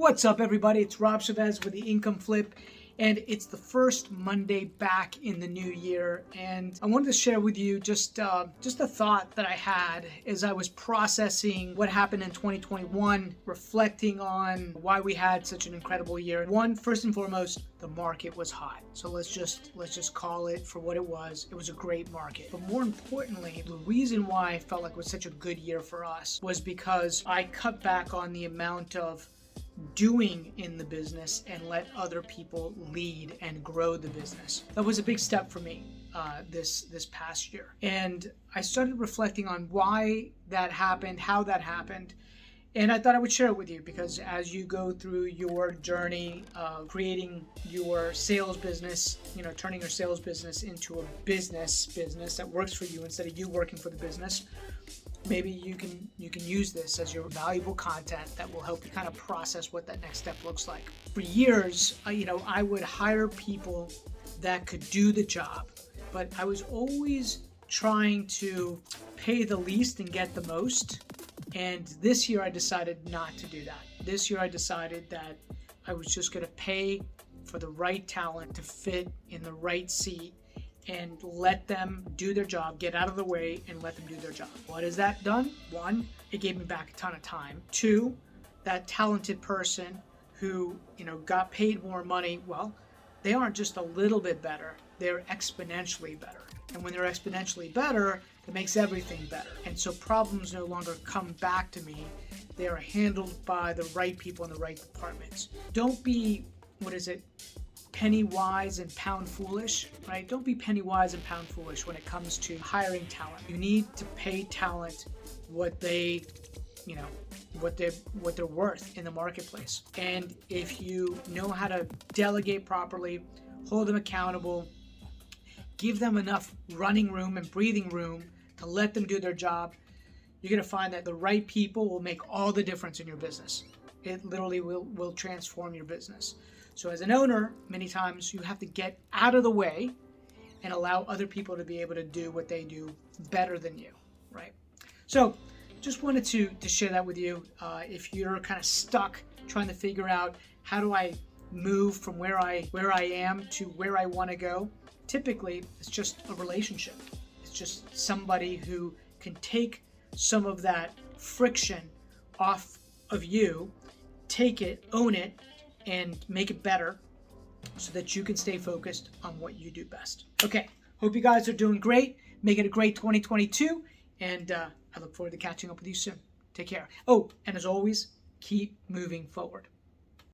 What's up, everybody? It's Rob Chavez with the Income Flip, and it's the first Monday back in the new year. And I wanted to share with you just a thought that I had as I was processing what happened in 2021, reflecting on why we had such an incredible year. One, first and foremost, the market was hot. So let's just call it for what it was. It was a great market. But more importantly, the reason why I felt like it was such a good year for us was because I cut back on the amount of doing in the business and let other people lead and grow the business. That was a big step for me this past year. And I started reflecting on why that happened, how that happened. And I thought I would share it with you because as you go through your journey of creating your sales business, turning your sales business into a business that works for you instead of you working for the business, maybe you can use this as your valuable content that will help you kind of process what that next step looks like. For years, I would hire people that could do the job, but I was always trying to pay the least and get the most. And this year I decided not to do that. This year I decided that I was just going to pay for the right talent to fit in the right seat and let them do their job, get out of the way, and let them do their job. What has that done? One, it gave me back a ton of time. Two, that talented person who, got paid more money, well, they aren't just a little bit better, they're exponentially better. And when they're exponentially better, it makes everything better. And so problems no longer come back to me. They are handled by the right people in the right departments. Don't be, penny wise and pound foolish, right? Don't be penny wise and pound foolish when it comes to hiring talent. You need to pay talent what they're worth in the marketplace. And if you know how to delegate properly, hold them accountable, give them enough running room and breathing room to let them do their job, you're going to find that the right people will make all the difference in your business. It literally will transform your business. So as an owner, many times you have to get out of the way and allow other people to be able to do what they do better than you, right? So just wanted to share that with you. If you're kind of stuck trying to figure out how do I move from where I am to where I want to go, typically it's just a relationship. It's just somebody who can take some of that friction off of you, take it, own it, and make it better so that you can stay focused on what you do best. Okay, hope you guys are doing great. Make it a great 2022, and I look forward to catching up with you soon. Take care. Oh, and as always, keep moving forward.